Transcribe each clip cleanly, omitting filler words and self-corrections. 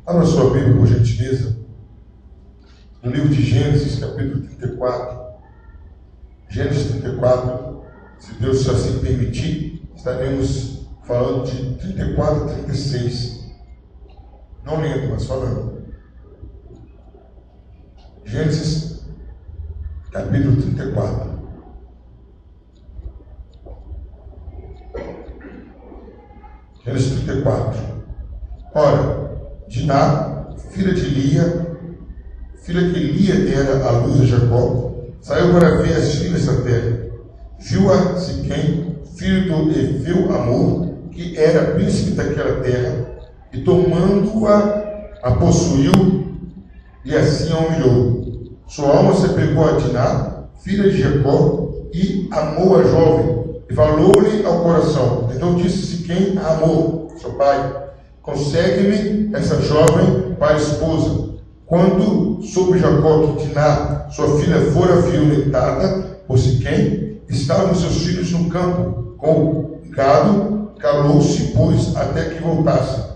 Abra sua Bíblia, por gentileza, no livro de Gênesis, capítulo 34. Gênesis 34, se Deus assim permitir, estaremos falando de 34 a 36. Não lendo, mas falando. Gênesis, capítulo 34. Gênesis 34. Ora, Diná, filha de Lia, filha que Lia dera à luz a Jacó, saiu para ver as filhas da terra. Viu-a Siquém, filho do Eveu Amor, que era príncipe daquela terra, e tomando-a, a possuiu, e assim a humilhou. Sua alma se apegou a Diná, filha de Jacó, e amou a jovem, e falou-lhe ao coração. Então disse Siquém a Amor, seu pai: consegue-me essa jovem para esposa. Quando soube Jacó que Diná, sua filha, fora violentada por Siquém, estavam seus filhos no campo com gado, calou-se, pois, até que voltasse.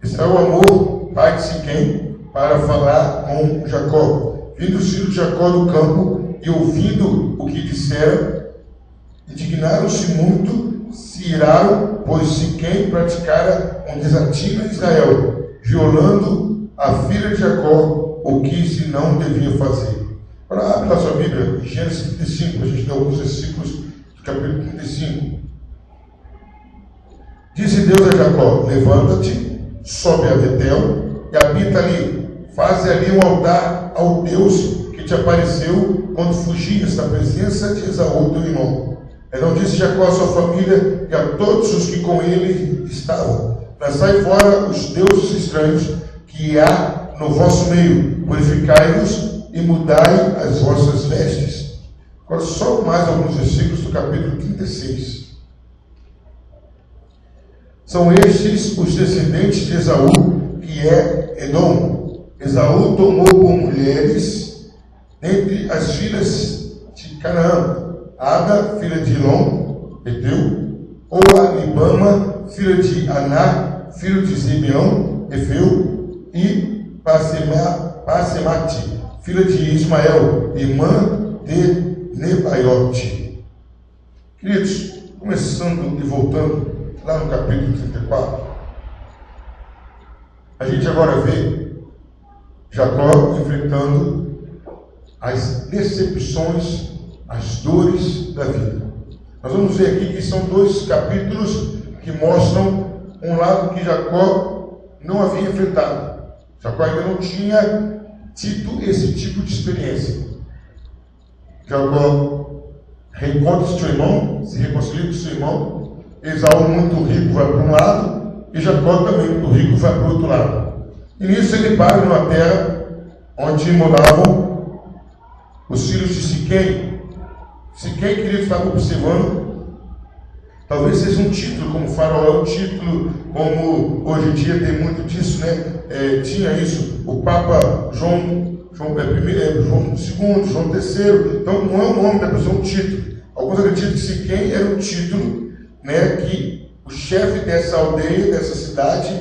Israel amou, pai de Siquém, para falar com Jacó. Vindo os filhos de Jacó do campo e ouvindo o que dissera, indignaram-se muito, se iraram, pois Siquém praticara um desatino a Israel, violando a filha de Jacó, o que se não devia fazer. Agora abre lá sua Bíblia, em Gênesis 35, a gente deu alguns versículos do capítulo 35. Disse Deus a Jacó: levanta-te, sobe a Betel e habita ali, faze ali um altar ao Deus que te apareceu quando fugias da presença de Esaú, teu irmão. Então disse Jacó à sua família e a todos os que com ele estavam: lançai fora os deuses estranhos que há no vosso meio, purificai-vos e mudai as vossas vestes. Agora só mais alguns versículos do capítulo 36. São estes os descendentes de Esaú, que é Edom. Esaú tomou por mulheres dentre as filhas de Canaã: Ada, filha de Elon, Eteu; Oa-libama, filha de Aná, filho de Zibeão, Efeu; e Pasemate, filha de Ismael, irmã de Nebaiote. Queridos, começando e voltando lá no capítulo 34, a gente agora vê Jacó enfrentando as decepções, as dores da vida. Nós vamos ver aqui que são dois capítulos que mostram um lado que Jacó não havia enfrentado. Jacó ainda não tinha tido esse tipo de experiência. Jacó reencontra seu irmão, se reconcilia com seu irmão. Esaú, muito rico, vai para um lado, e Jacó, também muito rico, vai para o outro lado. E nisso ele para numa terra onde moravam os filhos de Siquém. Siquém, querido, estava observando. Talvez seja um título, como Faraó é um título, como hoje em dia tem muito disso, né? Tinha isso, o Papa João II, João III. Então não é o nome da pessoa, é um título. Alguns acreditam que Siquém era um título, né, que o chefe dessa aldeia, dessa cidade,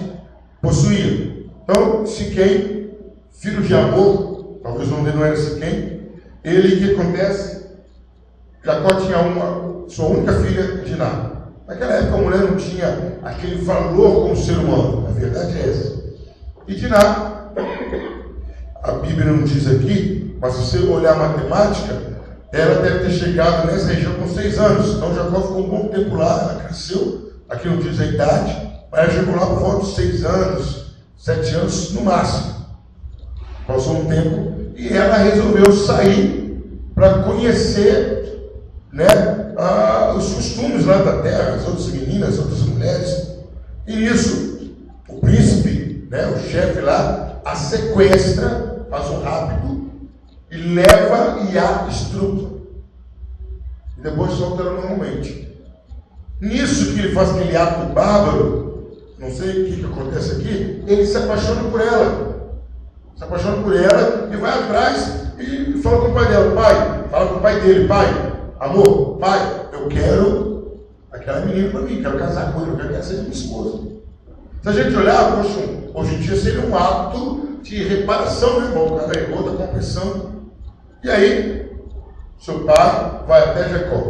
possuía. Então, Siquém, filho de Amor, talvez o nome dele não era Siquém, ele, o que acontece? Jacó tinha sua única filha, Diná. Naquela época a mulher não tinha aquele valor como ser humano, a verdade é essa. E Diná, a Bíblia não diz aqui, mas se você olhar a matemática, ela deve ter chegado nessa região com 6 anos. Então Jacó ficou um bom tempo lá, ela cresceu, aqui não diz a idade, mas ela chegou lá por volta de 6 anos, 7 anos no máximo. Passou um tempo e ela resolveu sair para conhecer, né, os costumes lá da terra, as outras meninas, as outras mulheres. E nisso, o príncipe, né, o chefe lá, a sequestra, faz um rápido, e leva e a estrupa. E depois solta ela normalmente. Nisso que ele faz aquele ato bárbaro, não sei o que acontece aqui, ele se apaixona por ela. Se apaixona por ela e vai atrás e fala com o pai dela: pai, fala com o pai dele: pai, amor, pai, eu quero aquela menina para mim, quero casar com ele, eu quero que ela seja minha esposa. Se a gente olhar, poxa, hoje em dia seria um ato de reparação, né, irmão? O cara errou, está compensando. E aí, seu pai vai até Jacó.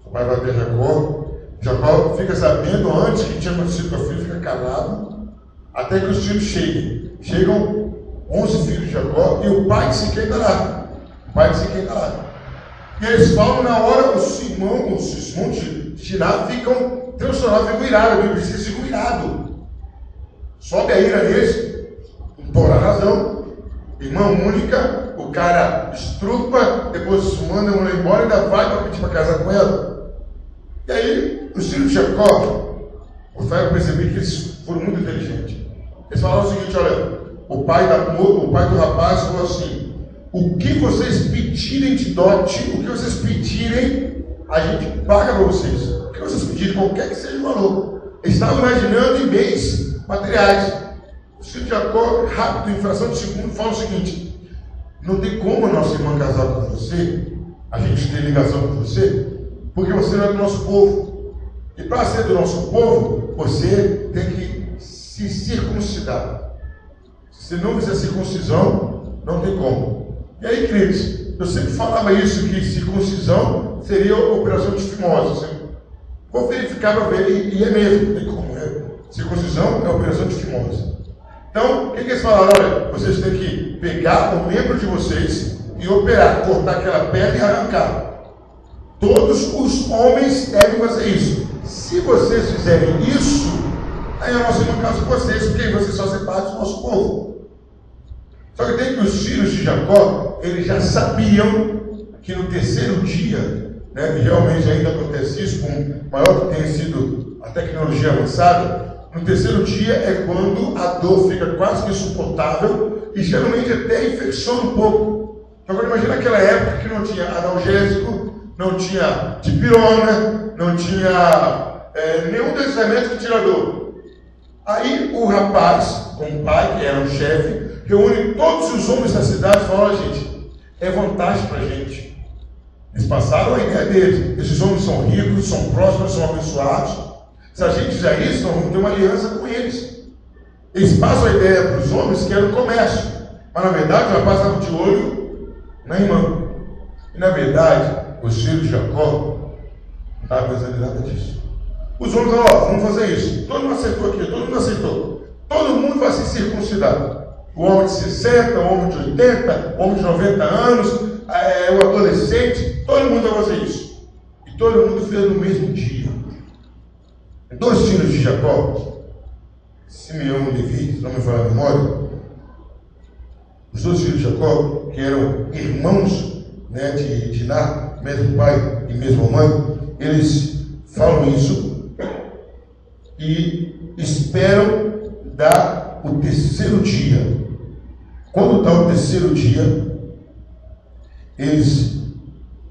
Seu pai vai até Jacó. Jacó fica sabendo antes que tinha acontecido com o filho, fica calado, até que os filhos cheguem. Chegam 11 filhos de Jacó e o pai de Siquém está lá. O pai de Siquém está lá. E eles falam, na hora, os irmãos de Diná ficam transtornados, ficam irados. A Bíblia diz que eles ficam irados. Sobe a ira deles, por a razão. Irmã única, o cara estrupa, depois manda a mulher embora e ainda vai para pedir para casar com ela. E aí, os filhos de Jacó, o Rafael percebeu que eles foram muito inteligentes. Eles falaram o seguinte: olha, o pai do rapaz falou assim: o que vocês pedirem de dote, o que vocês pedirem, a gente paga para vocês. O que vocês pedirem, qualquer que seja o valor. Eles estavam imaginando em bens materiais. O filho de Jacó, rápido, em fração de segundo, fala o seguinte: não tem como a nossa irmã casar com você, a gente ter ligação com você, porque você não é do nosso povo. E para ser do nosso povo, você tem que se circuncidar. Se você não fizer circuncisão, não tem como. E aí, queridos, eu sempre falava isso, que circuncisão seria a operação de fimose. Vou verificar para ver, e é mesmo, tem como. Circuncisão é a operação de fimose. Então, o que eles falaram? Olha, vocês têm que pegar o membro de vocês e operar, cortar aquela pele e arrancar. Todos os homens devem fazer isso. Se vocês fizerem isso, aí a nossa irmã casa com vocês, porque aí vocês fazem parte do nosso povo. Só que tem que os filhos de Jacó, eles já sabiam que no terceiro dia, né, e realmente ainda acontece isso, com maior que tenha sido a tecnologia avançada, no terceiro dia é quando a dor fica quase que insuportável e geralmente até infecciona um pouco. Então, agora imagina aquela época que não tinha analgésico, não tinha dipirona, não tinha nenhum desses remédios que tira dor. Aí o rapaz, com o pai, que era um chefe, reúne todos os homens da cidade e fala: olha, gente, é vantagem para a gente. Eles passaram a ideia deles. Esses homens são ricos, são prósperos, são abençoados. Se a gente fizer isso, nós vamos ter uma aliança com eles. Eles passam a ideia para os homens que era o comércio. Mas na verdade o rapaz estava de olho na irmã. E na verdade, os filhos de Jacó não estavam pensando em nada disso. Os homens falaram: ó, vamos fazer isso. Todo mundo aceitou aqui, todo mundo aceitou. Todo mundo vai se circuncidar. O homem de 60, o homem de 80, o homem de 90 anos, o adolescente, todo mundo vai fazer isso. E todo mundo fez no mesmo dia. Dois filhos de Jacó, Simeão e Levi, se não me falha a memória, os dois filhos de Jacó, que eram irmãos, né, de Diná, mesmo pai e mesma mãe, eles falam isso e esperam dar o terceiro dia. Quando dá o terceiro dia, eles,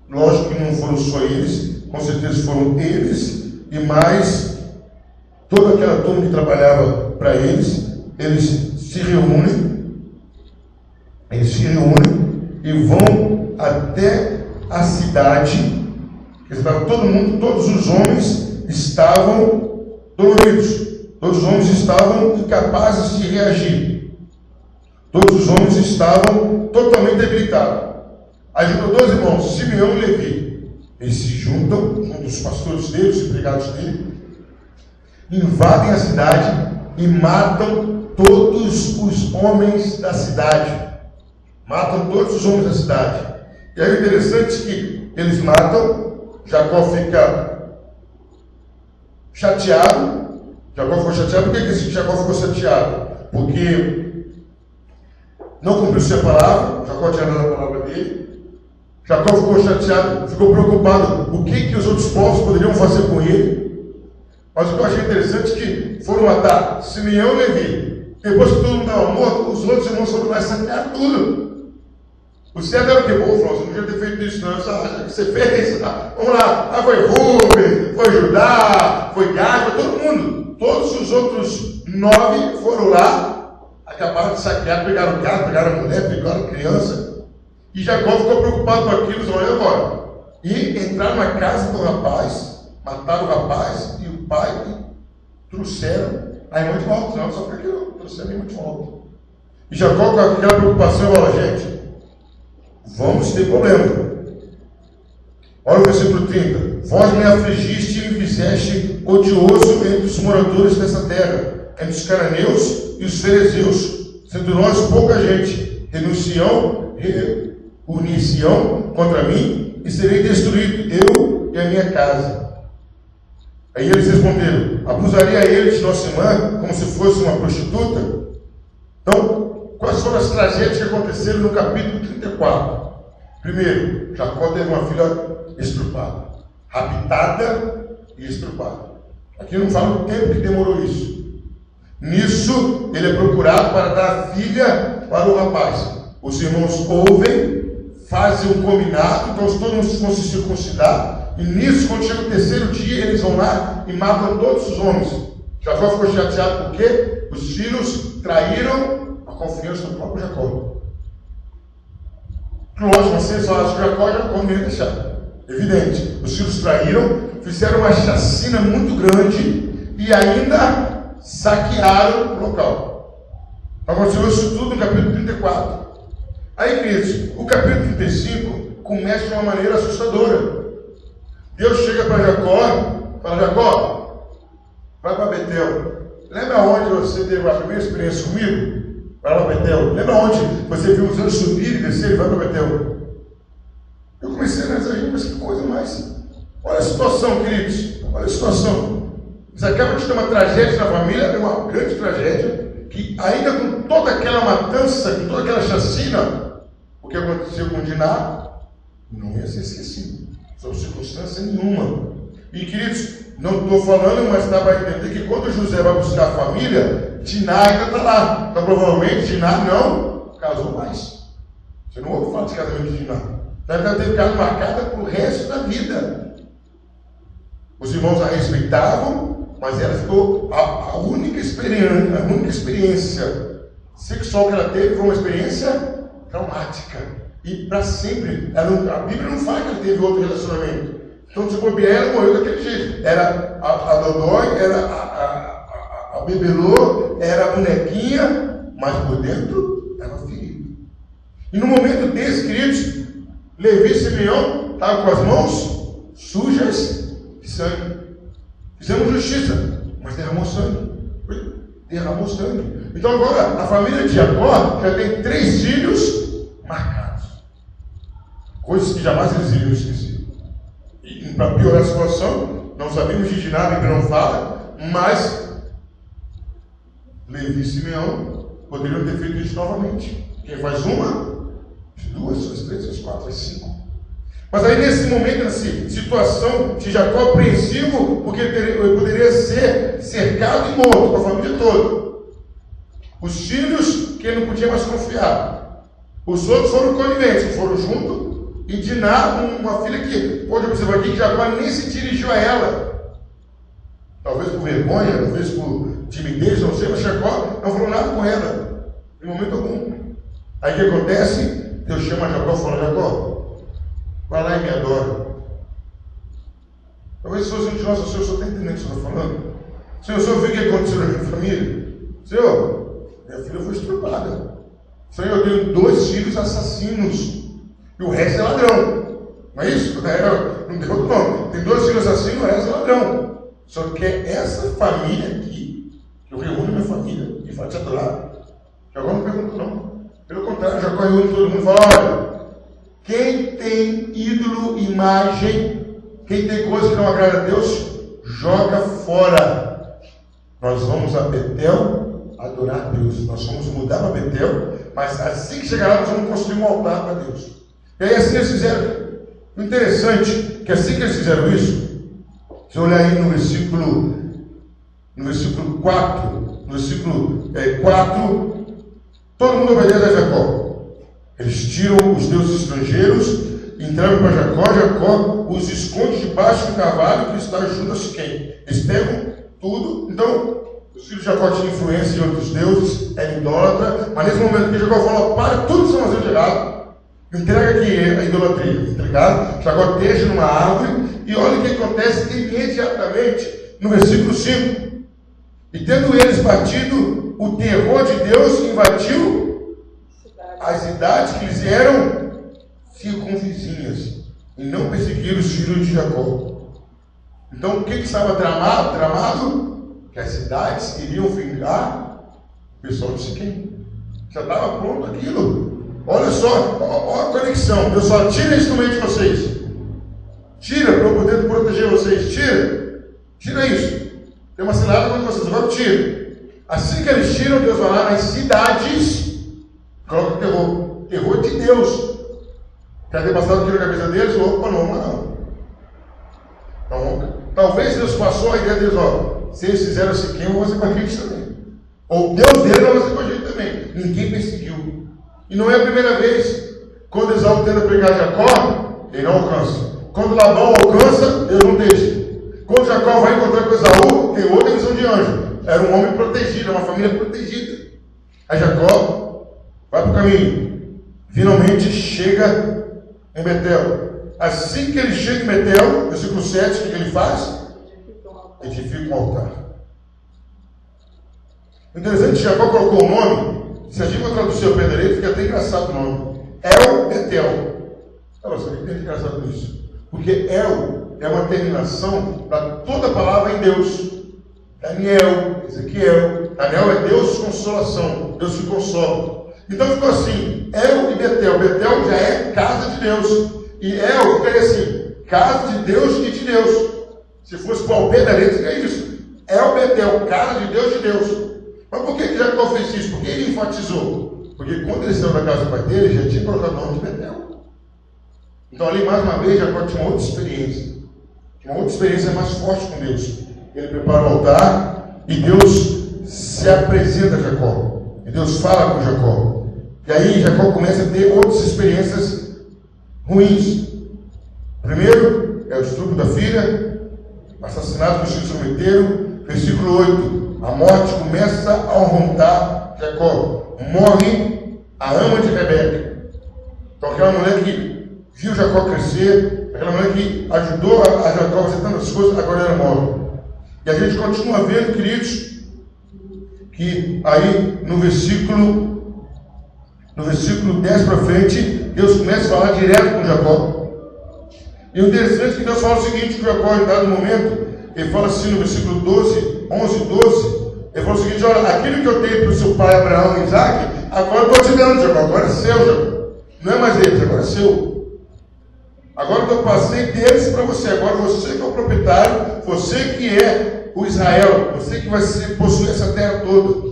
lógico que não foram só eles, com certeza foram eles e mais toda aquela turma que trabalhava para eles, eles se reúnem e vão até a cidade. Todo mundo, todos os homens estavam doloridos, todos os homens estavam incapazes de reagir, todos os homens estavam totalmente debilitados. Aí juntam dois irmãos, Simeão e Levi. Eles se juntam, os pastores deles, os empregados dele, invadem a cidade e matam todos os homens da cidade. Matam todos os homens da cidade. E aí o interessante é que eles matam, Jacó fica chateado. Jacó ficou chateado. Por que Jacó ficou chateado? Porque não cumpriu sua palavra. Jacó tinha dado a palavra dele. Jacó ficou chateado, ficou preocupado. O que os outros povos poderiam fazer com ele? Mas o que eu achei interessante é que foram matar Simeão e Levi. Depois que todo mundo estava morto, os outros irmãos foram lá e saquearam tudo. O certo era o que? Pô, você não podia ter feito isso, não. Você fez. Vamos lá. Foi Rubem, foi Judá, foi Gad, foi todo mundo. Todos os outros 9 foram lá, acabaram de saquear, pegaram carro, pegaram mulher, pegaram criança. E Jacó ficou preocupado com aquilo, olha agora. E entraram na casa do rapaz, mataram o rapaz e o pai, e trouxeram a irmã de volta, não, só porque aquilo, você anima de volta. E Jacó, com aquela preocupação, fala: gente, vamos ter problema. Olha o versículo 30. Vós me afligiste e me fizeste odioso entre os moradores dessa terra, entre os cananeus e os ferezeus, sendo nós pouca gente, unir-se-ão contra mim, e serei destruído, eu e a minha casa. Aí eles responderam: abusaria ele de nossa irmã como se fosse uma prostituta? Então, quais foram as tragédias que aconteceram no capítulo 34? Primeiro, Jacó teve uma filha estrupada, raptada e estrupada. Aqui não fala o tempo que demorou isso. Nisso, ele é procurado para dar a filha para o rapaz. Os irmãos ouvem, fazem um combinado, então todos vão se circuncidar. E nisso, quando chega o terceiro dia, eles vão lá e matam todos os homens. Jacó ficou chateado porque os filhos traíram a confiança do próprio Jacó. Lógico, vocês falam que Jacó não ia deixar. Evidente, os filhos traíram, fizeram uma chacina muito grande e ainda saquearam o local. Aconteceu isso tudo no capítulo 34. Aí, queridos, o capítulo 35 começa de uma maneira assustadora. Deus chega para Jacó, fala: Jacó, vai para Betel. Lembra onde você teve a primeira experiência comigo? Vai para Betel. Lembra onde você viu os anjos subir e descer? Vai para Betel. Eu comecei a analisar, mas que coisa mais. Olha a situação, queridos. Olha a situação. Você acaba de ter uma tragédia na família, uma grande tragédia, que ainda com toda aquela matança, com toda aquela chacina, o que aconteceu com Diná não ia ser esquecido, sob circunstância nenhuma. E, queridos, não estou falando, mas dá para entender que quando José vai buscar a família, Diná ainda está lá. Então, provavelmente, Diná não casou mais. Você não ouve falar de casamento de Diná. Deve ter ficado marcada para o resto da vida. Os irmãos a respeitavam, mas ela ficou a única experiência sexual que ela teve foi uma experiência traumática. E para sempre. A Bíblia não fala que ela teve outro relacionamento. Então, se bobear, ela morreu daquele jeito. Era a Dodói, era a Bebelô, era a bonequinha, mas por dentro estava ferida. E no momento desse, queridos, Levi e Simeão estavam com as mãos sujas de sangue. Fizemos justiça, mas derramou sangue. Derramou sangue. Então agora a família de Jacó já tem 3 filhos marcados. Coisas que jamais eles iriam esquecer. E para piorar a situação, não sabemos de nada, a Bíblia não fala, mas Levi e Simeão poderiam ter feito isso novamente. Quem faz uma, 2, 3, 4, 5. Mas aí nesse momento, nessa situação de Jacó apreensivo, porque ele poderia ser cercado e morto com a família toda. Os filhos que ele não podia mais confiar. Os outros foram coniventes, foram junto. E Diná, uma filha que, pode observar aqui, que Jacó nem se dirigiu a ela. Talvez por vergonha, talvez por timidez, não sei, mas Jacó não falou nada com ela. Em momento algum. Aí o que acontece? Deus chama Jacó e fala: Jacó, vai lá e me adora. Talvez se fosse um de nós, o Senhor só está entendendo o que o Senhor está falando. Senhor, o Senhor viu o que aconteceu na minha família? Senhor, minha filha foi estrupada. Senhor, eu tenho 2 filhos assassinos. E o resto é ladrão. Não é isso? Não tem outro nome. Tem 2 filhos assassinos e o resto é ladrão. Só que é essa família aqui, que eu reúno minha família e faço adorar. Jacó não pergunta não. Pelo contrário, Jacó reúne todo mundo e fala: olha, quem tem ídolo, imagem, quem tem coisa que não agrada a Deus, joga fora. Nós vamos a Betel adorar a Deus. Nós vamos mudar para Betel, mas assim que chegar lá, nós vamos construir um altar para Deus. E aí assim eles fizeram. O interessante é que assim que eles fizeram isso, se eu olhar aí no versículo 4, no versículo 4, todo mundo obedece a Jacó. Eles tiram os deuses estrangeiros, entraram para Jacó os esconde debaixo do cavalo que está junto a Siquém. Eles pegam tudo. Então, os filhos de Jacó tinham influência de outros deuses, era idólatra, mas nesse momento que Jacó fala: para tudo que estão fazendo de errado, entrega aqui a idolatria. Entregado, Jacó deixa numa árvore, e olha o que acontece imediatamente no versículo 5. E tendo eles partido, o terror de Deus invadiu as cidades que lhes eram circunvizinhas, e não perseguiram os filhos de Jacó. Então, o que estava tramado? Que as cidades iriam vingar o pessoal de Siquém. Já estava pronto aquilo. Olha só, olha a conexão. Pessoal, tira isso do meio de vocês. Tira para eu poder proteger vocês. Tira isso. Tem uma cilada com vocês. Agora tira. Assim que eles tiram, Deus vai lá nas cidades, coloca o terror. Terror de Deus. Quer ter passado aqui na cabeça deles? Opa, não. Então, talvez Deus passou a ideia deles, se eles fizeram Siquém, eu vou fazer com a gente também. Ou Deus dele vai fazer com a gente também. Ninguém perseguiu. E não é a primeira vez. Quando Esaú tenta pegar Jacó, ele não alcança. Quando Labão alcança, Deus não deixa. Quando Jacó vai encontrar com Esaú, tem outra visão de anjo. Era um homem protegido, uma família protegida. Aí Jacó vai para o caminho. Finalmente chega em Betel. Assim que ele chega em Betel, versículo 7, o que ele faz? Edifica um altar. Interessante, Jacó colocou o nome. Se a gente for traduzir o pé direito, fica até engraçado o nome. El Betel. Olha só, o que tem de engraçado nisso? Porque El é uma terminação para toda a palavra em Deus. Daniel, Ezequiel. Daniel é Deus de consolação. Deus se consola. Então ficou assim, El e Betel. Betel já é casa de Deus. E El ficaria assim, casa de Deus e de Deus. Se fosse para o pé da letra, é isso. El Betel, casa de Deus e de Deus. Mas por que Jacó fez isso? Porque ele enfatizou. Porque quando ele saiu da casa do pai dele, já tinha colocado o nome de Betel. Então ali, mais uma vez, Jacó tinha uma outra experiência. Tinha uma outra experiência mais forte com Deus. Ele prepara o altar e Deus se apresenta a Jacó. E Deus fala com Jacó. E aí Jacó começa a ter outras experiências ruins. Primeiro, é o estupro da filha, o assassinato do filho submeteiro. Versículo 8. A morte começa a arrontar Jacó. Morre a ama de Rebeca. Então aquela mulher que viu Jacó crescer, aquela mulher que ajudou a Jacó a fazer tantas coisas, agora ela morre. E a gente continua vendo, queridos, que aí no versículo 10 para frente, Deus começa a falar direto com Jacó. E o interessante é que Deus fala o seguinte, que Jacó em dado momento, ele fala assim no versículo 11 e 12, ele fala o seguinte: olha, aquilo que eu dei para o seu pai Abraão e Isaac, agora eu estou te dando, Jacó, agora é seu, Jacó. Não é mais deles, agora é seu. Agora eu passei deles para você, agora você que é o proprietário, você que é o Israel, você que vai possuir essa terra toda.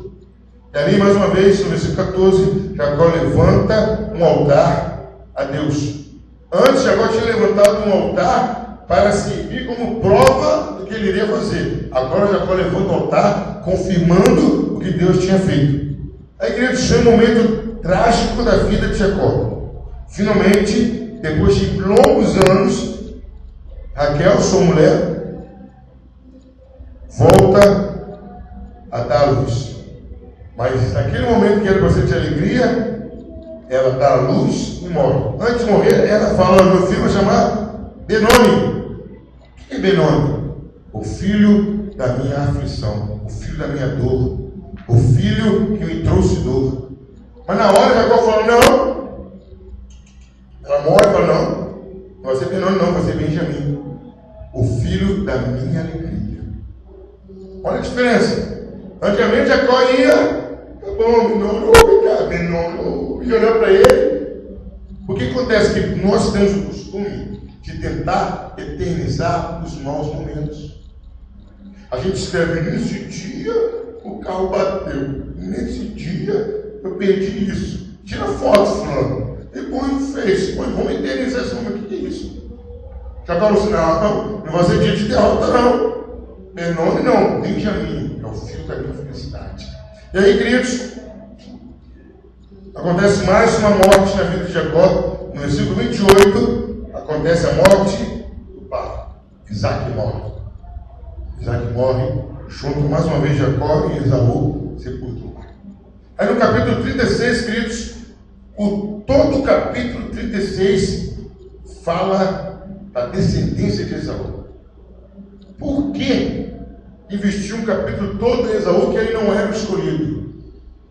E ali, mais uma vez, no versículo 14, Jacó levanta um altar a Deus. Antes, Jacó tinha levantado um altar para servir como prova do que ele iria fazer. Agora, Jacó levanta um altar, confirmando o que Deus tinha feito. Aí, queridos, chega um momento trágico da vida de Jacó. Finalmente, depois de longos anos, Raquel, sua mulher, volta a dar à luz. Mas naquele momento que era para sentir alegria, ela dá a luz e morre. Antes de morrer, ela fala: meu filho vai chamar Benoni. O que é Benoni? O filho da minha aflição, o filho da minha dor, o filho que me trouxe dor. Mas na hora Jacó fala: não. Ela morre e fala: não vai ser Benoni, não, vai ser Benjamim, o filho da minha alegria. Olha a diferença. Antigamente Jacó ia: tá bom, não, vem cá, Benoni, e olhar para ele. O que acontece? Que nós temos o costume de tentar eternizar os maus momentos. A gente escreve: nesse dia o carro bateu, nesse dia eu perdi isso. Tira foto, fulano, e põe no Face, vamos eternizar esse momento. O que é isso? Já falou assim: não vai ser dia de derrota, não. Benoni não, Benjamim é o filho da minha felicidade. E aí, queridos, acontece mais uma morte na vida de Jacó. No versículo 28, acontece a morte do pai. Isaac morre. Isaac morre, junto mais uma vez Jacó e Esaú sepultam. Aí no capítulo 36, queridos, todo o capítulo 36 fala da descendência de Esaú. Por que investiu um capítulo todo em Esaú, que ele não era o escolhido.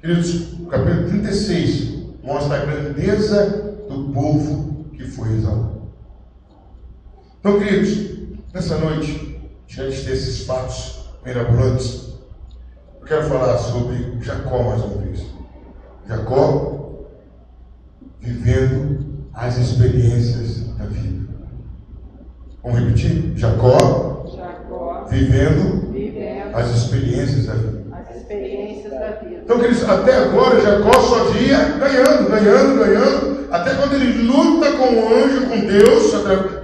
Queridos, o capítulo 36 mostra a grandeza do povo que foi Esaú. Então, queridos, nessa noite, diante desses fatos mirabolantes, eu quero falar sobre Jacó mais uma vez. Jacó vivendo as experiências da vida. Vamos repetir? Jacó vivendo as experiências da vida. Então, queridos, até agora Jacó só ia ganhando. Até quando ele luta com o anjo, com Deus,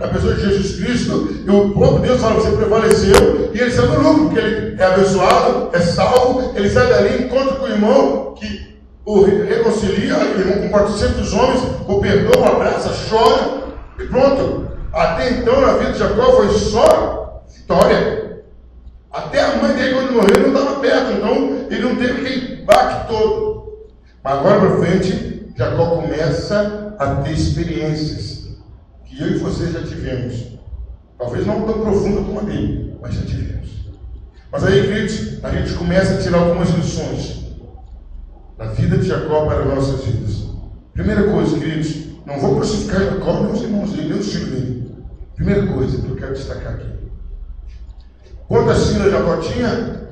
a pessoa de Jesus Cristo, e o próprio Deus fala, você prevaleceu, e ele sai do lucro, porque ele é abençoado, é salvo, ele sai dali, encontra com o irmão que o reconcilia, o irmão com 400 homens, o perdoa, abraça, chora, e pronto. Até então, na vida de Jacó foi só vitória. Até a mãe dele, quando morreu, não estava perto, então ele não teve aquele baque todo. Mas agora para frente, Jacó começa a ter experiências que eu e você já tivemos. Talvez não tão profunda como a dele, mas já tivemos. Mas aí, queridos, a gente começa a tirar algumas lições da vida de Jacó para as nossas vidas. Primeira coisa, queridos, não vou crucificar Jacó, nem os irmãos dele, nem os filhos dele. Primeira coisa que eu quero destacar aqui. Quantas filhas Jacó tinha?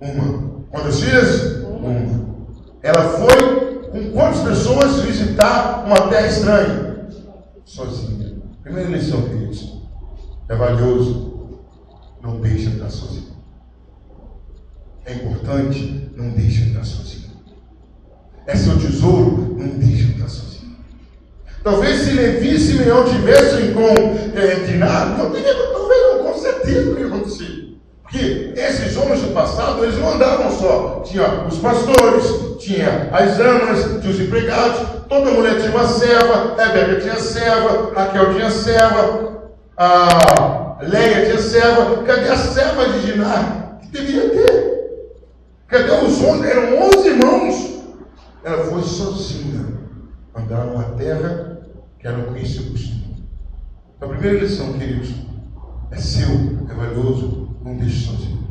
Uma. Quantas filhas? Uma. Ela foi com quantas pessoas visitar uma terra estranha? Sozinha. Primeira lição, queridos. É valioso. Não deixa de estar sozinho. É importante. Não deixa de estar sozinho. É seu tesouro. Não deixa de estar sozinho. Talvez se Levi e Simeão tivessem com Diná, não teria, talvez não, com certeza não ia acontecer. Porque esses homens do passado, eles não andavam só. Tinha os pastores, tinha as amas, tinha os empregados, toda mulher tinha uma serva, Rebeca tinha serva, Raquel tinha serva, a Leia tinha serva. Cadê a serva de Diná? Que deveria ter. Cadê os 11? Eram 11 irmãos. Ela foi sozinha. Andar numa terra que ela não conhecia o costume. Então, a primeira lição, queridos, é seu, é valioso. Não deixe sozinho.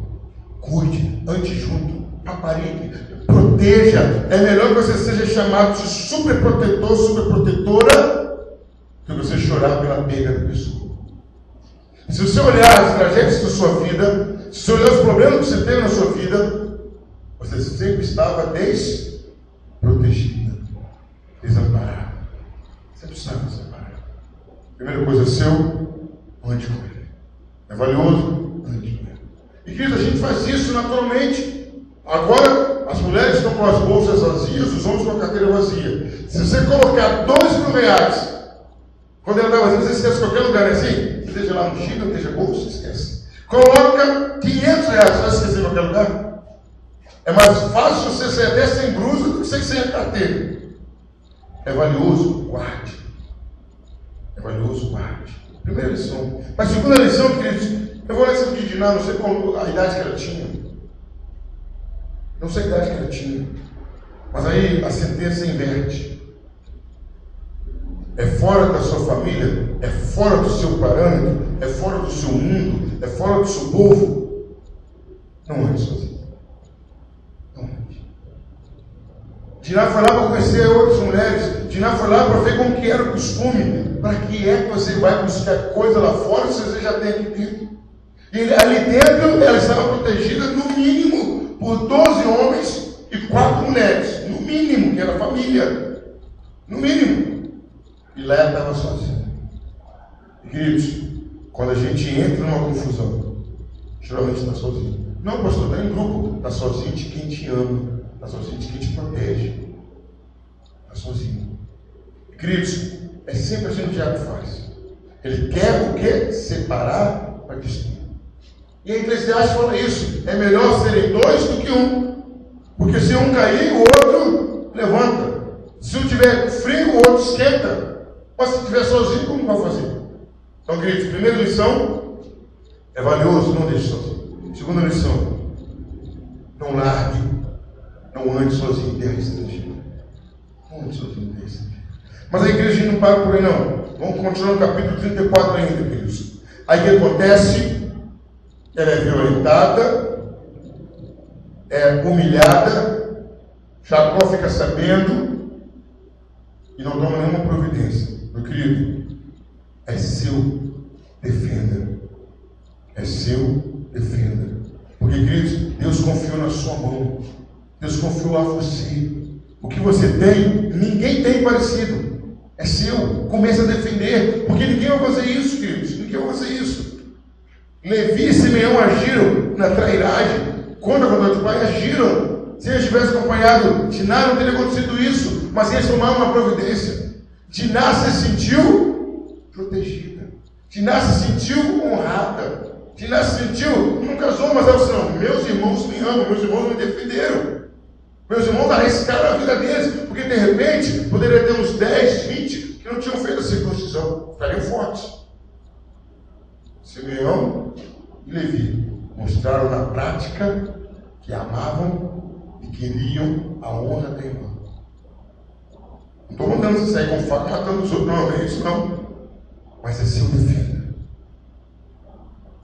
Cuide, ande junto, aparelhe, proteja. É melhor que você seja chamado de superprotetor, superprotetora, do que você chorar pela perda da pessoa. Se você olhar as tragédias da sua vida, se você olhar os problemas que você teve na sua vida, você sempre estava desprotegida, desamparada. Sempre estava desamparada. Primeira coisa, seu, ande com ele. É valioso? E querido, a gente faz isso naturalmente. Agora, as mulheres estão com as bolsas vazias, os homens com a carteira vazia. Se você colocar R$2.000, quando ela está vazia, você esquece qualquer lugar, é assim? Esteja lá no Chile, não esteja bolsa, esquece. Coloca R$500, você vai esquecer em qualquer lugar? É mais fácil você sair até sem blusa do que você sem a carteira. É valioso, guarde. É valioso, guarde. Primeira lição. Mas segunda lição, queridos, eu vou ler essa de Diná, não sei qual a idade que ela tinha. Não sei a idade que ela tinha. Mas aí a sentença inverte. É fora da sua família, é fora do seu parâmetro, é fora do seu mundo, é fora do seu povo. Não ande sozinho. Não ande. Diná foi lá para conhecer outras mulheres. Diná foi lá para ver como que era o costume. Para que é que você vai buscar coisa lá fora se você já tem aqui dentro? E ali dentro ela estava protegida no mínimo por 12 homens e 4 mulheres. No mínimo, que era família. No mínimo. E lá ela estava sozinha. Queridos, quando a gente entra numa confusão, geralmente está sozinho. Não, pastor, está em grupo. Está sozinho de quem te ama. Está sozinho de quem te protege. Está sozinho. Queridos, é sempre assim que o diabo faz. Ele quer o quê? Separar para destruir. E a Eclesiastes fala isso. É melhor serem 2 do que 1. Porque se um cair, o outro levanta. Se um tiver frio, o outro esquenta. Mas se estiver sozinho, como vai fazer? Então, queridos, primeira lição, é valioso, não deixe sozinho. Segunda lição, não largue, não ande sozinho, terra estrangeira. Não ande sozinho, terra estrangeira. Mas a igreja não para por aí, não. Vamos continuar no capítulo 34 ainda, queridos. Aí o que acontece? Ela é violentada, é humilhada, Jacó fica sabendo e não toma nenhuma providência. Meu querido, é seu, defenda. É seu, defenda. Porque, queridos, Deus confiou na sua mão. Deus confiou a você. O que você tem, ninguém tem parecido. É seu. Comece a defender. Porque ninguém vai fazer isso, queridos. Ninguém vai fazer isso. Levi e Simeão agiram na trairagem. Contra a vontade do pai, agiram. Se eles tivessem acompanhado Diná, não teria acontecido isso. Mas eles tomaram uma providência. Diná se sentiu protegida. Diná se sentiu honrada. Diná se sentiu, não casou, mas ela disse, não, meus irmãos me amam, meus irmãos me defenderam. Meus irmãos arriscaram a vida deles, porque de repente poderia ter uns 10, 20 que não tinham feito a circuncisão, ficariam fortes. Simeão e Levi mostraram na prática que amavam e queriam a honra da irmã. Não estou mandando você sair com faca matando os outros, não é isso não. Mas é seu defenda.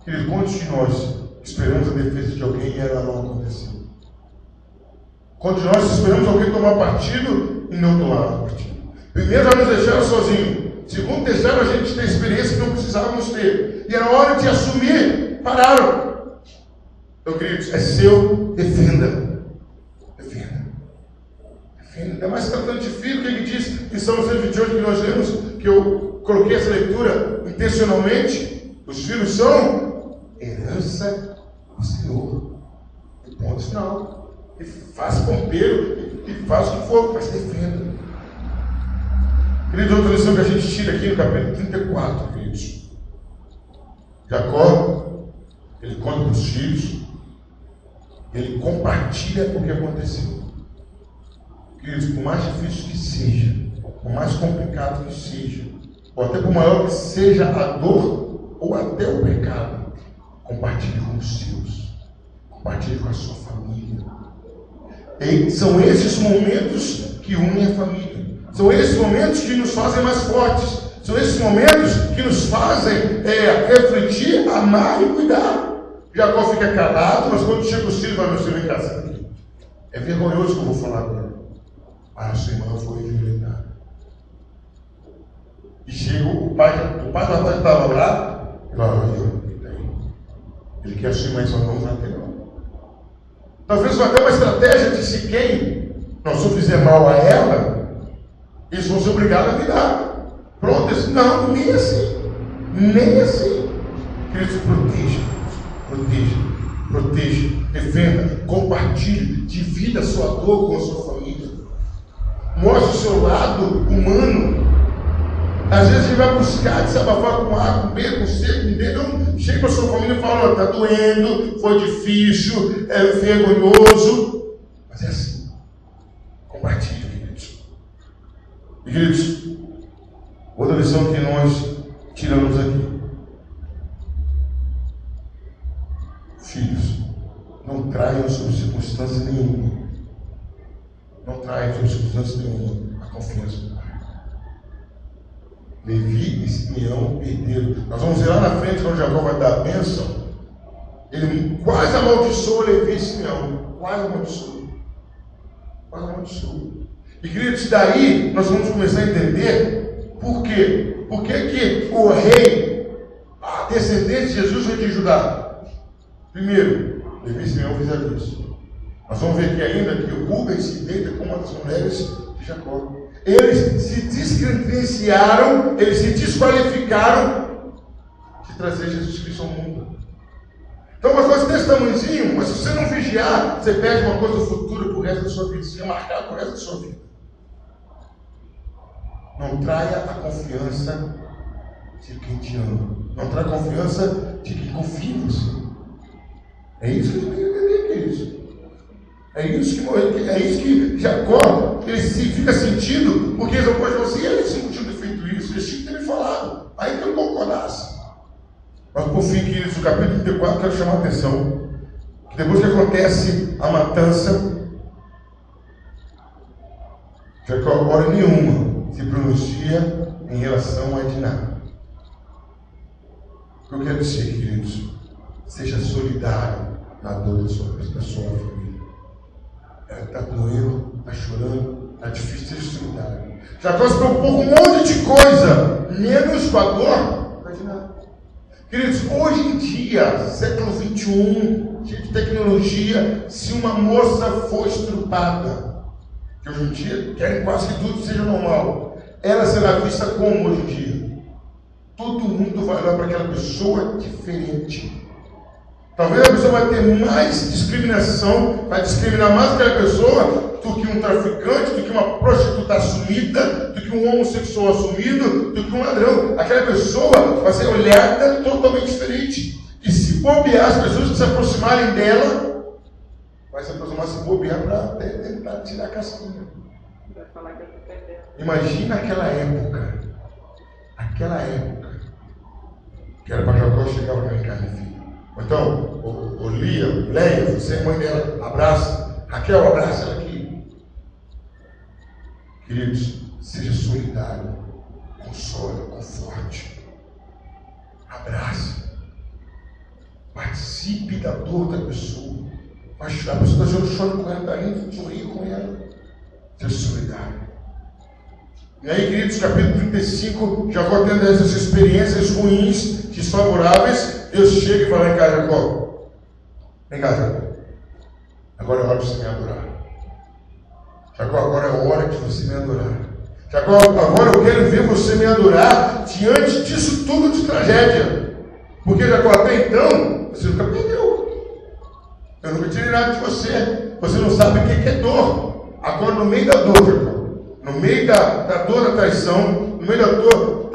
Querido, quantos de nós esperamos a defesa de alguém e ela não aconteceu? Quantos de nós esperamos alguém tomar partido e não tomar partido? Primeiro, já nos deixaram sozinhos. Segundo, deixaram a gente ter experiência que não precisávamos ter. E na hora de assumir, pararam. Então, queridos, é seu, defenda. Defenda. Defenda. Ainda mais tratando de filho, o que ele diz em Salmo 128 que nós lemos, que eu coloquei essa leitura intencionalmente. Os filhos são herança do Senhor. E ponto final. E faz pompeiro, e faz o que for, mas defenda. Queridos, outra lição que a gente tira aqui no capítulo 34, queridos. Jacó, ele conta para os filhos, ele compartilha o que aconteceu. Queridos, por mais difícil que seja, por mais complicado que seja, ou até por maior que seja a dor, ou até o pecado, compartilhe com os seus, compartilhe com a sua família. E são esses momentos que unem a família. São esses momentos que nos fazem mais fortes. São esses momentos que nos fazem refletir, amar e cuidar. Jacó fica calado, mas quando chega o filho, vai meu filho em casa. É vergonhoso que eu vou falar agora. Mas a sua irmã foi violentada. E chega o pai do rapaz estava lá, ele quer a sua irmã, só não vai ter não. Talvez vai ter uma estratégia de se quem nós só fizer mal a ela, eles vão ser obrigados a virar. Pronto, não, nem assim. Nem assim. Queridos, proteja, defenda, compartilhe, divida a sua dor com a sua família. Mostre o seu lado humano. Às vezes a gente vai buscar desabafar com A, com B, com C, com D. Não, chega para a sua família e fala, está doendo, foi difícil, é vergonhoso. Mas é assim. Compartilhe, queridos. E, queridos, outra lição que nós tiramos aqui. Filhos, não traiam sob circunstância nenhuma. Não traiam sob circunstância nenhuma a confiança do Pai. Levi e Simeão perderam. Nós vamos ver lá na frente, quando Jacó vai dar a bênção. Ele quase amaldiçoou Levi e Simeão. Quase amaldiçoou. E, queridos, daí nós vamos começar a entender por quê. Por que o rei, a descendente de Jesus, veio de Judá? Primeiro, Levi e Simeão fizeram isso. Nós vamos ver aqui ainda que o Rubem se deita com uma das mulheres de Jacó. Eles se descredenciaram, eles se desqualificaram de trazer Jesus Cristo ao mundo. Então, uma coisa desse tamanhozinho, mas se você não vigiar, você perde uma coisa futura para o resto da sua vida, você é marcado para o resto da sua vida. Não traia a confiança de quem te ama. Não traia a confiança de quem confia em você. É isso que a gente tem que entender, queridos. É isso que Jacó, ele fica sentindo, porque eles não podem falar assim, eles não tinham feito isso, eles tinham que ter me falado, aí que eu não concordasse. Mas por fim, queridos, no capítulo 34, eu quero chamar a atenção, que depois que acontece a matança, Jacó, hora nenhuma, se pronuncia em relação a Diná. O que eu quero dizer, queridos, seja solidário na dor da sua família. Ela está doendo, está chorando, está difícil de estudar. Jacó se preocupou com um monte de coisa, menos com a dor. Imagina. Queridos, hoje em dia, século 21, cheio de tecnologia, se uma moça for estrupada, que hoje em dia querem quase que tudo seja normal, ela será vista como hoje em dia? Todo mundo vai olhar para aquela pessoa diferente. Talvez a pessoa vai ter mais discriminação, vai discriminar mais aquela pessoa do que um traficante, do que uma prostituta assumida, do que um homossexual assumido, do que um ladrão. Aquela pessoa vai ser olhada totalmente diferente. E se bobear, as pessoas que se aproximarem dela, vai se aproximar, se bobear para tentar tirar a casquinha. Vai falar que eu tô perdendo. Imagina aquela época. Aquela época. Que era para Jacó chegar para cá, filho. Então, Leia, você é mãe dela, abraça. Raquel, abraça ela aqui. Queridos, seja solidário, console, conforte. Abrace. Participe da dor da pessoa. A pessoa está chorando com ela, está rindo, sorri com ela. Seja solidário. E aí, queridos, capítulo 35, Jacó tendo essas experiências ruins, desfavoráveis, Deus chega e fala: vem cá, Jacó. Vem cá, Jacó. Agora é hora de você me adorar. Jacó, agora é hora de você me adorar. Jacó, agora eu quero ver você me adorar diante disso tudo de tragédia. Porque, Jacó, até então, você nunca perdeu. Eu nunca tirei nada de você. Você não sabe o que é dor. Agora, no meio da dor, Jacó, no meio da dor da traição, no meio da dor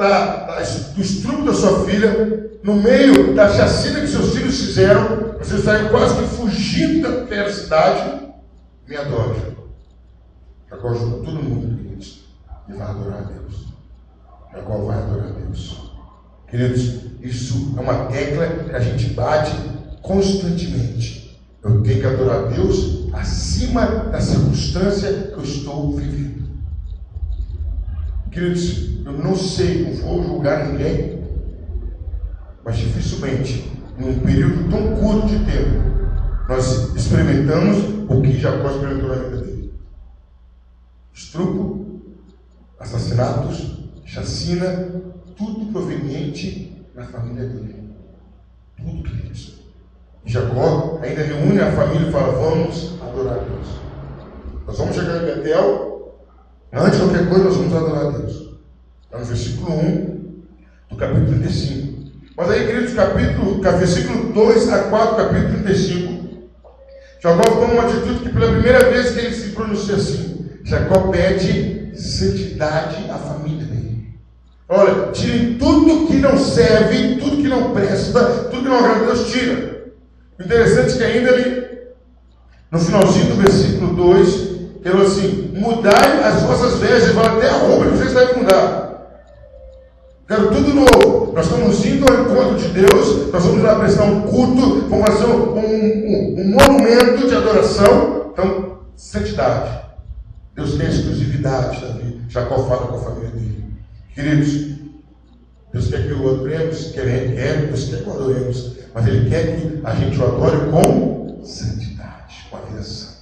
do estupro da sua filha, no meio da chacina que seus filhos fizeram, você saiu quase que fugindo daquela cidade, me adore. Jacó ajuda todo mundo, queridos, e vai adorar a Deus. Jacó vai adorar a Deus. Queridos, isso é uma tecla que a gente bate constantemente. Eu tenho que adorar a Deus acima da circunstância que eu estou vivendo. Queridos, eu não sei, não vou julgar ninguém, mas dificilmente, num período tão curto de tempo, nós experimentamos o que Jacó experimentou na vida dele. Estupro, assassinatos, chacina, tudo proveniente da família dele. Tudo, queridos. E Jacó ainda reúne a família e fala: vamos adorar a Deus. Nós vamos chegar em Betel. Antes de qualquer coisa, nós vamos adorar a Deus. Está no versículo 1 do capítulo 35. Mas aí, queridos, versículo 2 a 4, capítulo 35, Jacó toma uma atitude que pela primeira vez que ele se pronuncia assim, Jacó pede santidade à família dele. Olha, tirem tudo que não serve, tudo que não presta, tudo que não agrada a Deus, tira. O interessante é que ainda ele, no finalzinho do versículo 2, ele falou assim: mudai as vossas vestes, vai até a roupa que vocês devem mudar. Quero tudo novo. Nós estamos indo ao encontro de Deus, nós vamos lá prestar um culto, vamos fazer um monumento de adoração. Então, santidade. Deus quer exclusividade da vida. Jacó fala com a família dele. Queridos, Deus quer que o adoremos, Deus quer que o adoremos, mas Ele quer que a gente o adore com santidade, com a vida santa,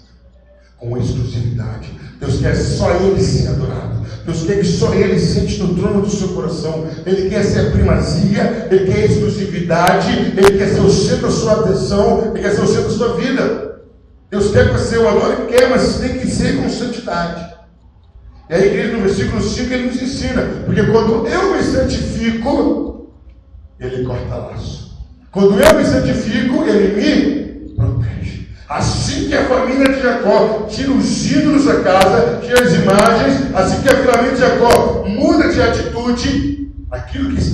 com exclusividade. Deus quer só Ele ser adorado. Deus quer que só Ele sente no trono do seu coração. Ele quer ser a primazia, Ele quer a exclusividade, Ele quer ser o centro da sua atenção, Ele quer ser o centro da sua vida. Deus quer que você o adore, quer, mas tem que ser com santidade. E aí, querido, no versículo 5 ele nos ensina, porque quando eu me santifico, Ele corta laço. Quando eu me santifico, Ele me protege. Assim que a família de Jacó tira os ídolos da casa, tira as imagens, assim que a família de Jacó muda de atitude,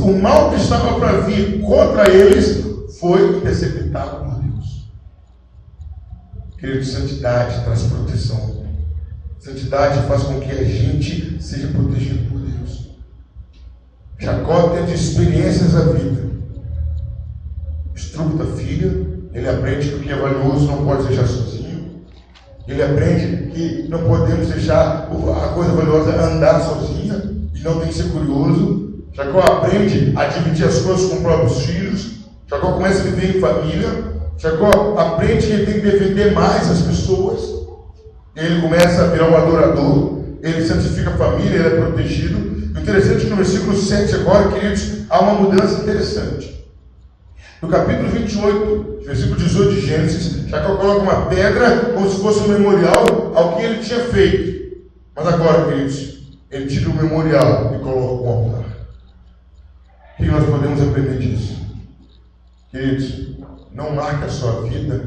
o mal que estava para vir contra eles foi interceptado por Deus. Querido, santidade traz proteção. Santidade faz com que a gente seja protegido por Deus. Jacó teve experiências da vida. Estupro da filha, ele aprende que o que é valioso não pode deixar sozinho. Ele aprende que não podemos deixar a coisa valiosa andar sozinha e não tem que ser curioso. Jacó aprende a dividir as coisas com os próprios filhos. Jacó começa a viver em família. Jacó aprende que ele tem que defender mais as pessoas. ele começa a virar um adorador, ele santifica a família, ele é protegido. O interessante é que no versículo 7 agora, queridos, há uma mudança interessante. No capítulo 28, versículo 18 de Gênesis, Jacó coloca uma pedra como se fosse um memorial ao que ele tinha feito. Mas agora, queridos, ele tira o memorial e coloca um altar. O que nós podemos aprender disso? Queridos, não marque a sua vida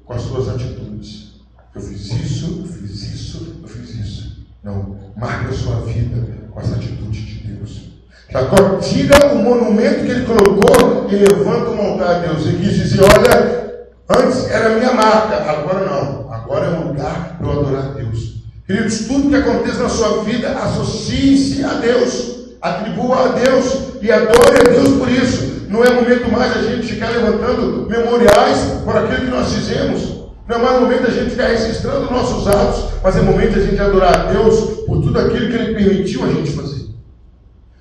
com as suas atitudes. Eu fiz isso, eu fiz isso, eu fiz isso. Não, marque a sua vida com as atitudes de Deus. Jacó tira o monumento que ele colocou e levanta um altar a Deus. Ele quis dizer, olha, antes era a minha marca, agora não. Agora é um lugar para eu adorar a Deus. Queridos, tudo que acontece na sua vida, associe-se a Deus. Atribua a Deus e adore a Deus por isso. Não é momento mais a gente ficar levantando memoriais por aquilo que nós fizemos. Não é mais momento a gente ficar registrando nossos atos, mas é momento a gente adorar a Deus por tudo aquilo que Ele permitiu a gente fazer.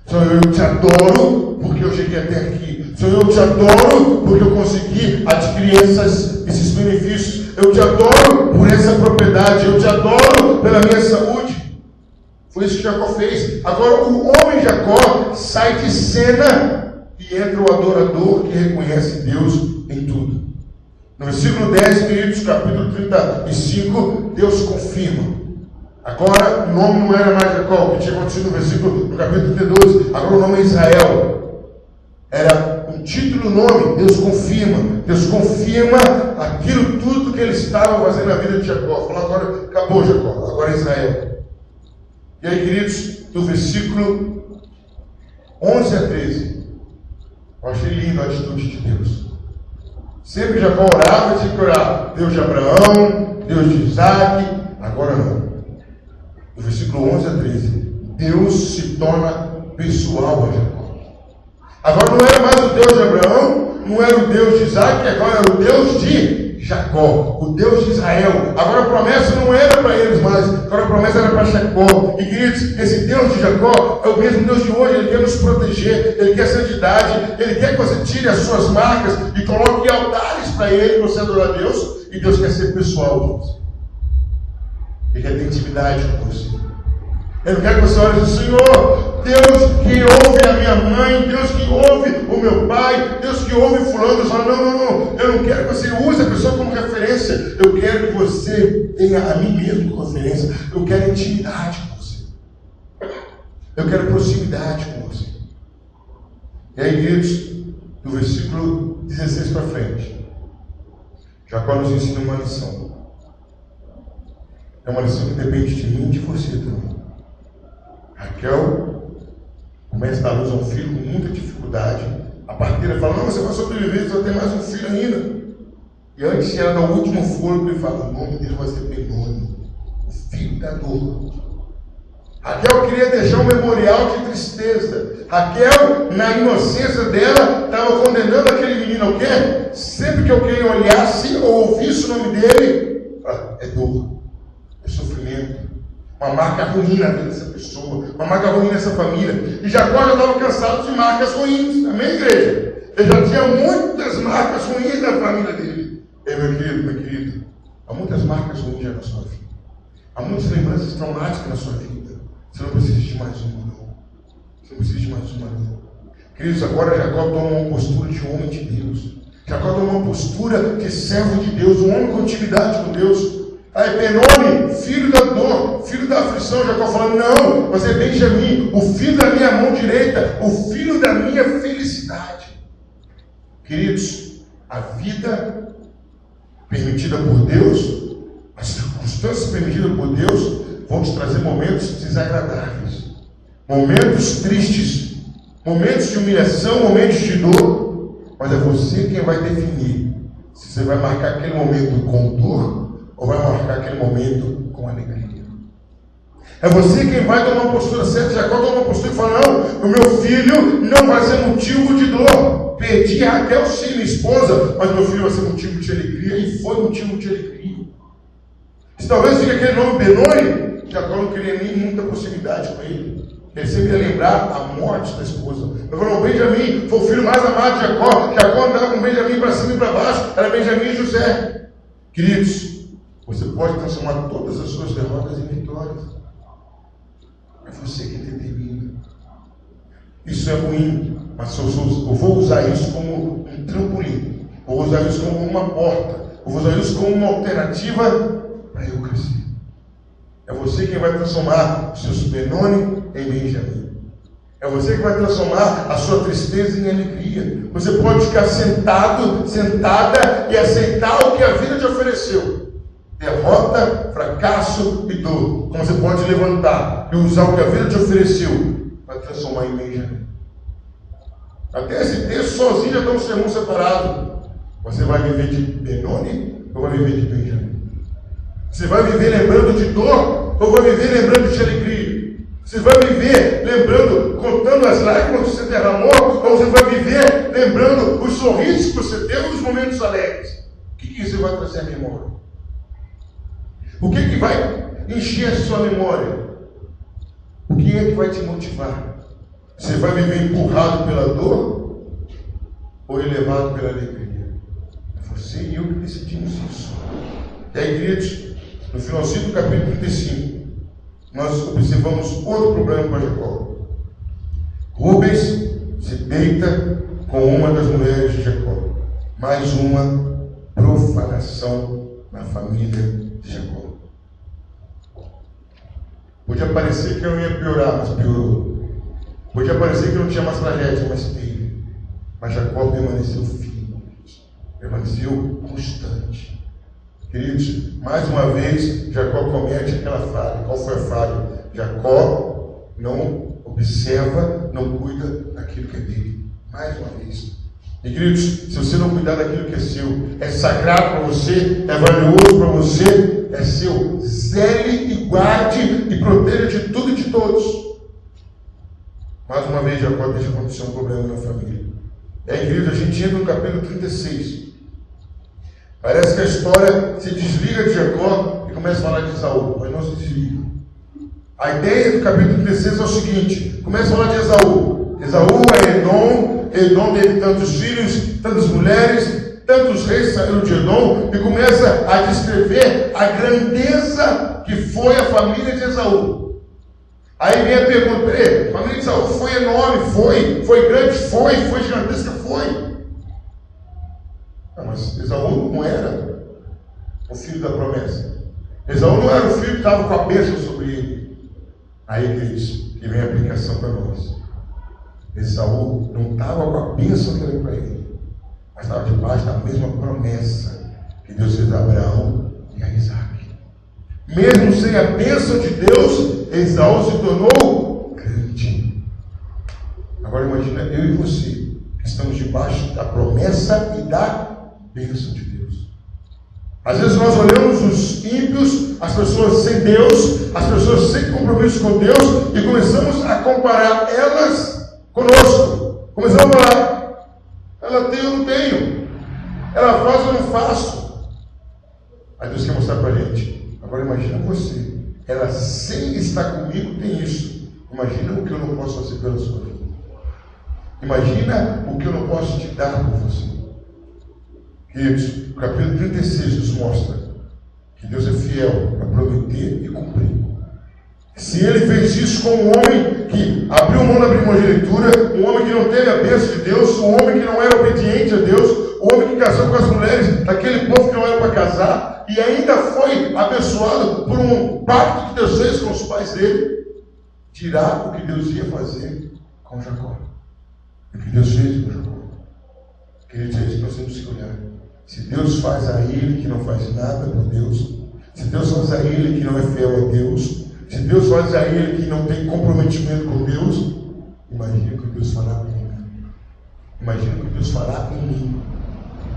Senhor, eu te adoro porque eu cheguei até aqui. Senhor, eu te adoro porque eu consegui adquirir esses benefícios. Eu te adoro por essa propriedade. Eu te adoro pela minha saúde. Foi isso que Jacó fez. Agora o homem Jacó sai de cena e entra o adorador que reconhece Deus em tudo. No versículo 10, queridos, capítulo 35, Deus confirma. Agora o nome não era mais Jacó, o que tinha acontecido no capítulo 32, agora o nome é Israel. Era um título, nome, Deus confirma aquilo tudo que ele estava fazendo na vida de Jacó. Falou, agora acabou Jacó, agora é Israel. E aí, queridos, do versículo 11 a 13, eu achei lindo a atitude de Deus. Sempre Jacó orava e tinha que orar. Deus de Abraão, Deus de Isaac, agora não. Do versículo 11 a 13, Deus se torna pessoal a Jacó. Agora não era mais o Deus de Abraão, não era o Deus de Isaac, agora era o Deus de Jacó, o Deus de Israel. Agora a promessa não era para eles mais, agora a promessa era para Jacó. E queridos, esse Deus de Jacó é o mesmo Deus de hoje. Ele quer nos proteger, Ele quer santidade, Ele quer que você tire as suas marcas e coloque altares para Ele, para você adorar a Deus. E Deus quer ser pessoal com você. Ele quer ter intimidade com você. Eu não quero que você olhe e diga, Senhor, Deus que ouve a minha mãe, Deus que ouve o meu pai, Deus que ouve fulano. Não. Eu não quero que você use a pessoa como referência. Eu quero que você tenha a mim mesmo como referência. Eu quero intimidade com você. Eu quero proximidade com você. E aí, queridos, do versículo 16 para frente, Jacó nos ensina uma lição. É uma lição que depende de mim e de você também. Raquel começa a dar luz a um filho com muita dificuldade. A parteira fala, não, você vai sobreviver, você vai ter mais um filho ainda. E antes ela dá o último fôlego e fala, o nome dele vai ser Benoni, o filho da dor. Raquel queria deixar um memorial de tristeza. Raquel, na inocência dela, estava condenando aquele menino ao quê? Sempre que alguém olhasse ou ouvisse o nome dele, é dor, é sofrimento. Uma marca ruim na vida dessa pessoa, uma marca ruim nessa família. E Jacó já estava cansado de marcas ruins. Amém, igreja? Ele já tinha muitas marcas ruins na família dele. Meu querido, há muitas marcas ruins já na sua vida. Há muitas lembranças traumáticas na sua vida. Você não precisa de mais uma, não. Você não precisa de mais uma, não. Queridos, agora Jacó toma uma postura de homem de Deus. Jacó toma uma postura de servo de Deus, um homem com intimidade com Deus. Aí Benoni, filho da dor, filho da aflição, Jacó falando, não, mas é Benjamim, o filho da minha mão direita, o filho da minha felicidade. Queridos, a vida permitida por Deus, as circunstâncias permitidas por Deus, vão te trazer momentos desagradáveis, momentos tristes, momentos de humilhação, momentos de dor, mas é você quem vai definir se você vai marcar aquele momento com dor ou vai marcar aquele momento com alegria. É você quem vai tomar uma postura certa. Jacó toma uma postura e fala, não, o meu filho não vai ser motivo de dor. Perdi Raquel, sim, minha esposa, mas meu filho vai ser motivo de alegria, e foi motivo de alegria. Se talvez fique aquele nome Benoni, Jacó não queria nem muita proximidade com ele. Ele sempre ia lembrar a morte da esposa. Eu falei, Benjamim foi o filho mais amado de Jacó. Jacó andava com Benjamim para cima e para baixo. Era Benjamim e José. Queridos, Você pode transformar todas as suas derrotas em vitórias. É você que determina. Isso é ruim, mas eu vou usar isso como um trampolim. Eu vou usar isso como uma porta. Eu vou usar isso como uma alternativa para eu crescer. É você quem vai transformar os seus Benoni em Benjamim. É você que vai transformar a sua tristeza em alegria. Você pode ficar sentado, sentada e aceitar o que a vida te ofereceu. Derrota, fracasso e dor. Como você pode levantar e usar o que a vida te ofereceu para transformar em Benjamim. Até esse texto sozinho já está um sermão separado. Você vai viver de Benoni ou vai viver de Benjamim? Você vai viver lembrando de dor ou vai viver lembrando de alegria? Você vai viver lembrando, contando as lágrimas que você derramou, ou você vai viver lembrando os sorrisos que você teve nos momentos alegres? O que você vai trazer à memória? O que vai encher a sua memória? O que é que vai te motivar? Você vai viver empurrado pela dor ou elevado pela alegria? É você e eu que decidimos isso. E aí, queridos, no finalzinho do capítulo 35, nós observamos outro problema para Jacó. Rubens se deita com uma das mulheres de Jacó. Mais uma profanação na família de Jacó. Podia parecer que não ia piorar, mas piorou. Podia parecer que não tinha mais tragédia, mas teve. Mas Jacó permaneceu firme, permaneceu constante. Queridos, mais uma vez, Jacó comete aquela falha. Qual foi a falha? Jacó não observa, não cuida daquilo que é dele. Mais uma vez. E queridos, se você não cuidar daquilo que é seu, é sagrado para você, é valioso para você, é seu. Zele e guarde e proteja de tudo e de todos. Mais uma vez, Jacó deixa acontecer um problema na família. E aí, queridos, a gente entra no capítulo 36. Parece que a história se desliga de Jacó e começa a falar de Esaú, mas não se desliga. A ideia do capítulo 36 é o seguinte: começa a falar de Esaú. Esaú é Edom, Edom teve tantos filhos, tantas mulheres, tantos reis saíram de Edom, e começa a descrever a grandeza que foi a família de Esaú. Aí vem a pergunta: a família de Esaú foi enorme, foi grande, foi gigantesca, foi. Mas Esaú não era o filho da promessa. Esaú não era o filho que estava com a bênção sobre ele. Aí, queridos, que vem a aplicação para nós. Esaú não estava com a bênção que veio para ele, mas estava debaixo da mesma promessa que Deus fez a Abraão e a Isaac. Mesmo sem a bênção de Deus, Esaú se tornou grande. Agora imagina eu e você, que estamos debaixo da promessa e da bênção de Deus. Às vezes nós olhamos os ímpios, as pessoas sem Deus, as pessoas sem compromisso com Deus, e começamos a comparar elas conosco. Começamos a falar: ela tem ou não tenho, ela faz ou não faço. Aí Deus quer mostrar para a gente: agora imagina você, ela sem estar comigo tem isso, imagina o que eu não posso fazer pela sua vida. Imagina o que eu não posso te dar por você. Queridos, o capítulo 36 nos mostra que Deus é fiel para prometer e cumprir. Se ele fez isso com um homem que abriu mão da primogenitura, um homem que não teve a bênção de Deus, um homem que não era obediente a Deus, um homem que casou com as mulheres daquele povo que não era para casar, e ainda foi abençoado por um pacto que Deus fez com os pais dele, dirá o que Deus ia fazer com Jacó. O que Deus fez com Jacó. Queridos, é isso que nós temos que olhar. Se Deus faz a ele que não faz nada por Deus, se Deus faz a ele que não é fiel a Deus, se Deus faz a ele que não tem comprometimento com Deus, imagina o que Deus fará em mim. Imagina o que Deus fará em mim.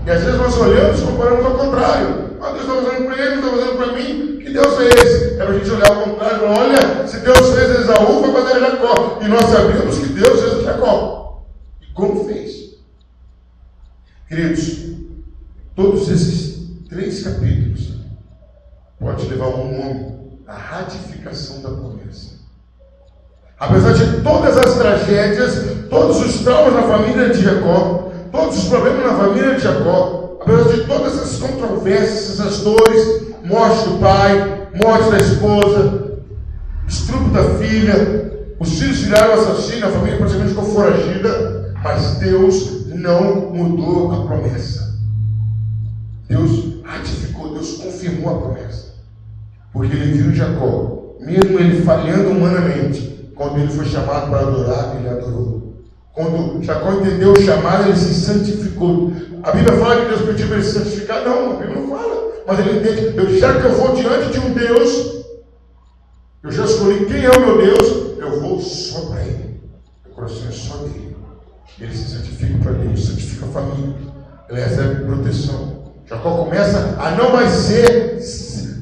E às vezes nós olhamos e comparamos ao contrário. Deus está fazendo para ele, não está fazendo para mim. Que Deus é esse? É para a gente olhar ao contrário e falar: olha, se Deus fez Esaú, vai fazer Jacó. E nós sabemos que Deus fez Jacó. E como fez? Queridos, todos esses 3 capítulos pode levar um nome: a ratificação da promessa. Apesar de todas as tragédias, todos os traumas na família de Jacó, todos os problemas na família de Jacó, apesar de todas essas controvérsias, essas dores, morte do pai, morte da esposa, estupro da filha, os filhos viraram assassinos, a família praticamente ficou foragida, mas Deus não mudou a promessa. Deus ratificou, Deus confirmou a promessa. Porque ele viu Jacó, mesmo ele falhando humanamente, quando ele foi chamado para adorar, ele adorou. Quando Jacó entendeu o chamado, ele se santificou. A Bíblia fala que Deus pediu para ele se santificar? Não, a Bíblia não fala. Mas ele entende, já que eu vou diante de um Deus, eu já escolhi quem é o meu Deus, eu vou só para ele. Meu coração é só dele. Ele se santifica para Deus, santifica a família. Ele recebe proteção. Jacó começa a não mais ser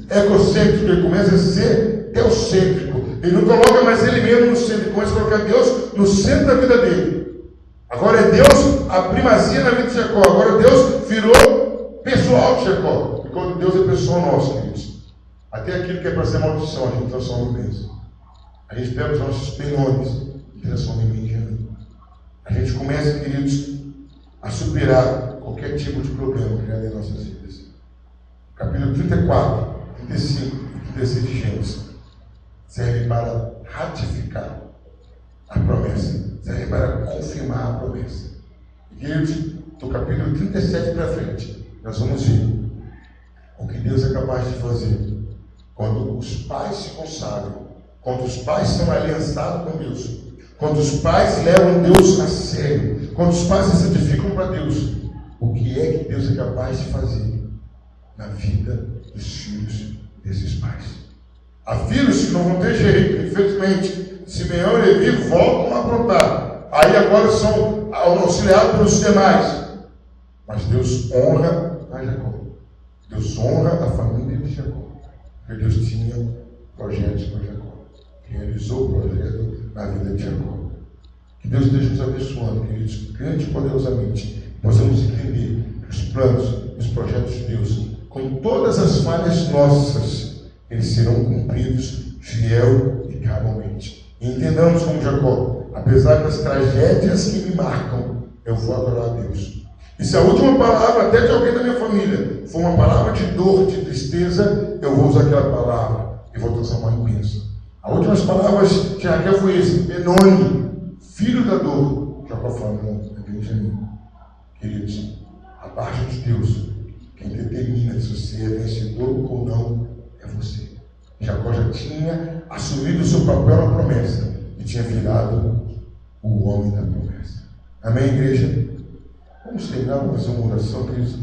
egocêntrico, ele começa a ser teocêntrico. Ele não coloca mais ele mesmo no centro, ele começa a colocar Deus no centro da vida dele. Agora é Deus a primazia na vida de Jacó. Agora Deus virou pessoal de Jacó. E quando Deus é pessoal nosso, queridos, até aquilo que é para ser maldição, a gente transforma em bênção. A gente pega os nossos penhores e transforma em bênção. A gente começa, queridos, a superar qualquer tipo de problema criado em nossas vidas. Capítulo 34, 35 e 36 de Gênesis serve para ratificar a promessa, serve para confirmar a promessa. E, queridos, do capítulo 37 para frente, nós vamos ver o que Deus é capaz de fazer quando os pais se consagram, quando os pais são aliançados com Deus, quando os pais levam Deus a sério, quando os pais se santificam para Deus. O que é que Deus é capaz de fazer na vida dos filhos desses pais? Há filhos que não vão ter jeito, infelizmente. Simeão e Levi voltam a aprontar. Aí agora são auxiliados pelos demais. Mas Deus honra a Jacó. Deus honra a família de Jacó. Porque Deus tinha projetos para Jacó. Realizou o projeto na vida de Jacó. Que Deus esteja nos abençoando, queridos, grande e poderosamente. Nós vamos entender os planos, os projetos de Deus, com todas as falhas nossas, eles serão cumpridos fiel e cabalmente. E entendamos como Jacó, apesar das tragédias que me marcam, eu vou adorar a Deus. E se a última palavra, até de alguém da minha família, for uma palavra de dor, de tristeza, eu vou usar aquela palavra e vou transformar em bênção. As últimas palavras de Raquel foi esse: Benoni, filho da dor. Jacó falou: não, é Benjamim. Queridos, a parte de Deus, quem determina se você é vencedor ou não é você. Jacó já tinha assumido o seu papel na promessa e tinha virado o homem da promessa. Amém, igreja? Vamos terminar com uma oração, queridos.